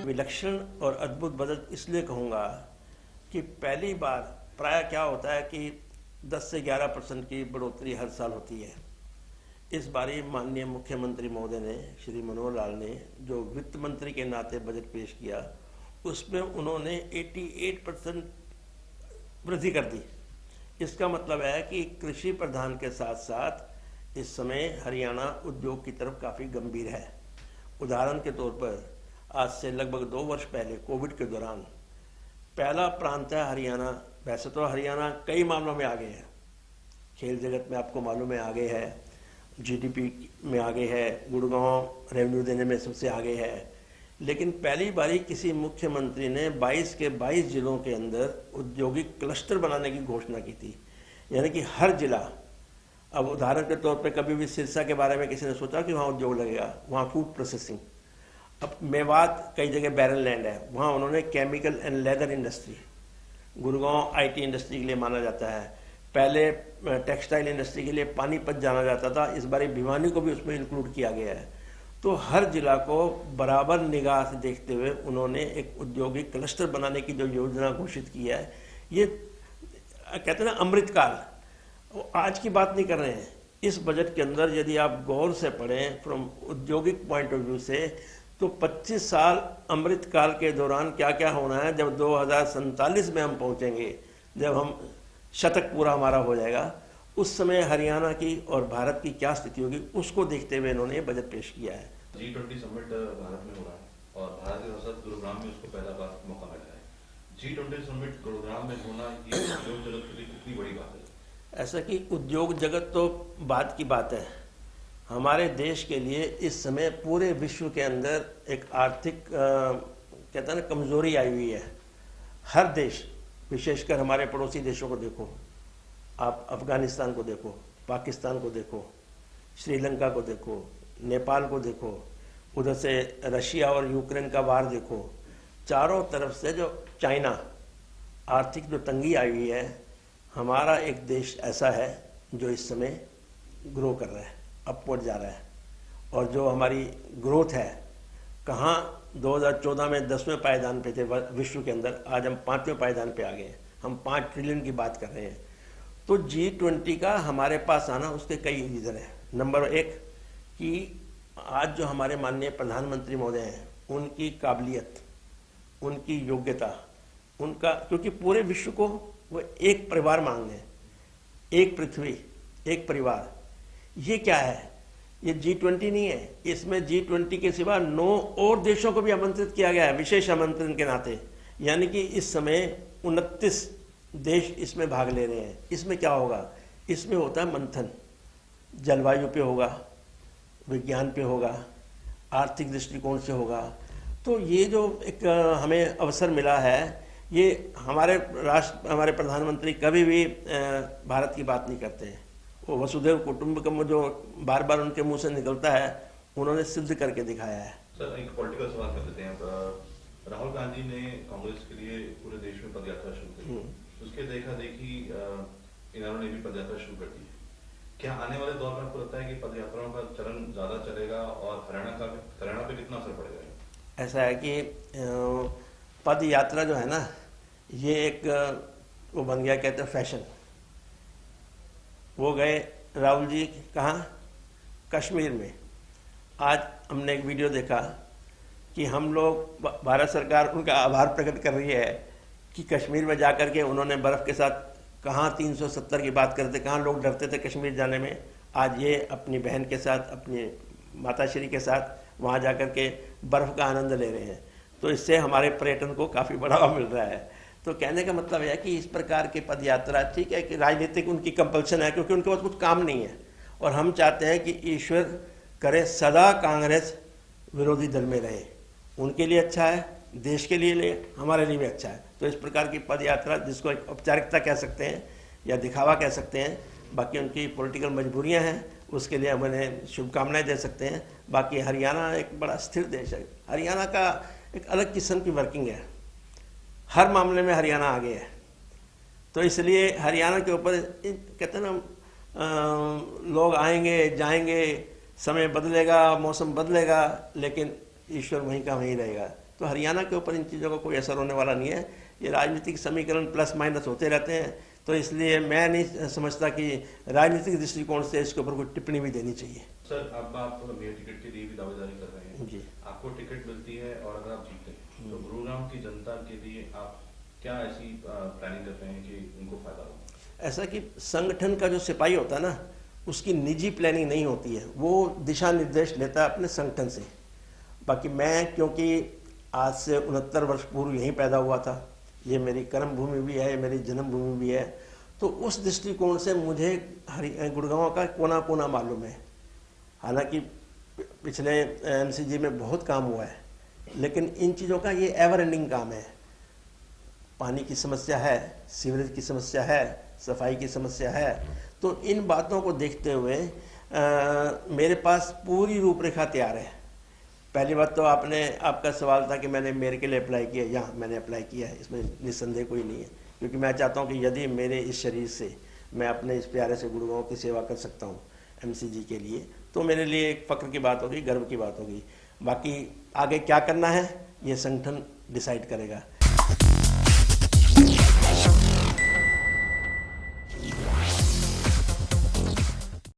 विलक्षण और अद्भुत बजट इसलिए कहूँगा कि पहली बार प्राय क्या होता है कि 10 से 11% की बढ़ोतरी हर साल होती है। इस बारी माननीय मुख्यमंत्री महोदय ने, श्री मनोहर लाल ने, जो वित्त मंत्री के नाते बजट पेश किया, उसमें उन्होंने 88% वृद्धि कर दी। इसका मतलब है कि कृषि प्रधान के साथ साथ इस समय हरियाणा उद्योग की तरफ काफ़ी गंभीर है। उदाहरण के तौर पर आज से लगभग 2 वर्ष पहले कोविड के दौरान पहला प्रांत है हरियाणा। वैसे तो हरियाणा कई मामलों में आगे है, खेल जगत में आपको मालूम है आगे है, जीडीपी में आगे है, गुड़गांव रेवेन्यू देने में सबसे आगे है। लेकिन पहली बारी किसी मुख्यमंत्री ने 22 के 22 जिलों के अंदर औद्योगिक क्लस्टर बनाने की घोषणा की थी। यानी कि हर जिला, अब उदाहरण के तौर पे कभी भी सिरसा के बारे में किसी ने सोचा कि वहाँ उद्योग लगेगा? वहाँ फूड प्रोसेसिंग। अब मेवात कई जगह बैरन लैंड है, वहाँ उन्होंने chemical and leather industry. Gurgaon IT industry के लिए माना जाता है। पहले टेक्सटाइल इंडस्ट्री के लिए पानीपत जाना जाता था, इस बार भिवानी को भी उसमें इंक्लूड किया गया है। तो हर जिला को बराबर निगाह से देखते हुए उन्होंने एक औद्योगिक क्लस्टर बनाने की जो योजना घोषित की है, ये कहते हैं ना अमृतकाल, वो आज की बात नहीं कर रहे हैं। इस बजट के अंदर यदि आप गौर से पढ़ें फ्रॉम औद्योगिक पॉइंट ऑफ व्यू से, तो 25 साल अमृतकाल के दौरान क्या क्या होना है। जब 2047 में हम पहुंचेंगे, जब हम शतक पूरा हमारा हो जाएगा, उस समय हरियाणा की और भारत की क्या स्थिति होगी, उसको देखते हुए इन्होंने बजट पेश किया है। G20 समिट भारत में हो रहा है और भारत के साथ गुरुग्राम में उसको पहला बार मौका मिला है। G20 समिट गुरुग्राम में होना ये उद्योग जगत के लिए कितनी बड़ी बात है? ऐसा कि उद्योग जगत तो बात की बात है, हमारे देश के लिए इस समय पूरे विश्व के अंदर एक आर्थिक कहते हैं ना कमजोरी आई हुई है। हर देश, विशेषकर हमारे पड़ोसी देशों को देखो, आप अफगानिस्तान को देखो, पाकिस्तान को देखो, श्रीलंका को देखो, नेपाल को देखो, उधर से रशिया और यूक्रेन का वार देखो, चारों तरफ से जो चाइना, आर्थिक जो तंगी आई हुई है, हमारा एक देश ऐसा है जो इस समय ग्रो कर रहा है, अपवर्ड जा रहा है। और जो हमारी ग्रोथ है, कहाँ 2014 में 10वें पायदान पे थे विश्व के अंदर, आज हम 5वें पायदान पे आ गए हैं। हम 5 ट्रिलियन की बात कर रहे हैं। तो G20 का हमारे पास आना, उसके कई रीज़न हैं। नंबर 1 कि आज जो हमारे माननीय प्रधानमंत्री महोदय हैं, उनकी काबिलियत, उनकी योग्यता, उनका, क्योंकि पूरे विश्व को वो एक परिवार मान लें, एक पृथ्वी, एक परिवार। ये क्या है? ये G20 नहीं है, इसमें G20 के सिवा 9 और देशों को भी आमंत्रित किया गया है विशेष आमंत्रण के नाते। यानी कि इस समय 29 देश इसमें भाग ले रहे हैं। इसमें क्या होगा? इसमें होता है मंथन, जलवायु पे होगा, विज्ञान पे होगा, आर्थिक दृष्टिकोण से होगा। तो ये जो एक हमें अवसर मिला है, ये हमारे प्रधानमंत्री कभी भी भारत की बात नहीं करते हैं। वो वसुधैव कुटुंबकम जो बार बार उनके मुंह से निकलता है, उन्होंने सिद्ध करके दिखाया है। सर, एक पॉलिटिकल सवाल कर देते हैं। राहुल गांधी ने कांग्रेस के लिए पूरे देश में पदयात्रा शुरू की, उसके देखा देखी इन्होंने भी पदयात्रा शुरू कर दी। क्या आने वाले दौर में आपको लगता है कि पदयात्राओं का चलन ज्यादा चलेगा और हरियाणा पे कितना असर पड़ेगा? ऐसा है कि पद यात्रा जो है ना, ये एक वो बन गया, कहते हैं फैशन। वो गए राहुल जी कहाँ? कश्मीर में। आज हमने एक वीडियो देखा कि हम लोग, भारत सरकार उनका आभार प्रकट कर रही है कि कश्मीर में जाकर के उन्होंने बर्फ़ के साथ, कहाँ 370 की बात करते, कहाँ लोग डरते थे कश्मीर जाने में, आज ये अपनी बहन के साथ, अपनी माताश्री के साथ वहाँ जाकर के बर्फ़ का आनंद ले रहे हैं। तो इससे हमारे पर्यटन को काफ़ी बढ़ावा मिल रहा है। तो कहने का मतलब है कि इस प्रकार के पद यात्रा, ठीक है कि राजनीतिक उनकी कंपल्सन है, क्योंकि उनके पास कुछ काम नहीं है। और हम चाहते हैं कि ईश्वर करे सदा कांग्रेस विरोधी दल में रहे, उनके लिए अच्छा है, देश के लिए हमारे लिए भी अच्छा है। तो इस प्रकार की पद यात्रा, जिसको एक औपचारिकता कह सकते हैं या दिखावा कह सकते हैं, बाकी उनकी पॉलिटिकल मजबूरियां हैं, उसके लिए हम उन्हें शुभकामनाएं दे सकते हैं। बाकी हरियाणा एक बड़ा स्थिर देश है, हरियाणा का एक अलग किस्म की वर्किंग है, हर मामले में हरियाणा आगे है। तो इसलिए हरियाणा के ऊपर कहते हैं ना, लोग आएंगे जाएंगे, समय बदलेगा, मौसम बदलेगा, लेकिन ईश्वर वहीं का वहीं रहेगा। तो हरियाणा के ऊपर इन चीज़ों का कोई असर होने वाला नहीं है। ये राजनीतिक समीकरण प्लस माइनस होते रहते हैं, तो इसलिए मैं नहीं समझता कि राजनीतिक दृष्टिकोण से इसके ऊपर कोई टिप्पणी भी देनी चाहिए। सर, अब आप मेयर टिकट के लिए भी दावेदारी कर रहे हैं जी। आपको टिकट मिलती है और अगर आप जीते हैं तो गुरुग्राम की जनता के लिए आप क्या ऐसी प्लानिंग कर रहे हैं कि उनको फायदा हो? ऐसा कि संगठन का जो सिपाही होता है ना, उसकी निजी प्लानिंग नहीं होती है, वो दिशा निर्देश लेता है अपने संगठन से। बाकी मैं, क्योंकि आज से 69 वर्ष पूर्व यहीं पैदा हुआ था, ये मेरी कर्म भूमि भी है, ये मेरी जन्मभूमि भी है, तो उस दृष्टिकोण से मुझे गुड़गांव का कोना कोना मालूम है। हालांकि पिछले एमसीजी में बहुत काम हुआ है, लेकिन इन चीज़ों का ये एवर एंडिंग काम है। पानी की समस्या है, सीवरेज की समस्या है, सफाई की समस्या है। तो इन बातों को देखते हुए मेरे पास पूरी रूपरेखा तैयार है। पहली बात तो आपका सवाल था कि मैंने मेयर के लिए अप्लाई किया। यहाँ मैंने अप्लाई किया है, इसमें निस्संदेह कोई नहीं है, क्योंकि मैं चाहता हूँ कि यदि मेरे इस शरीर से मैं अपने इस प्यारे से गुड़गांव की सेवा कर सकता हूँ एमसीजी के लिए, तो मेरे लिए एक फ़ख्र की बात होगी, गर्व की बात होगी। बाकी आगे क्या करना है ये संगठन डिसाइड करेगा।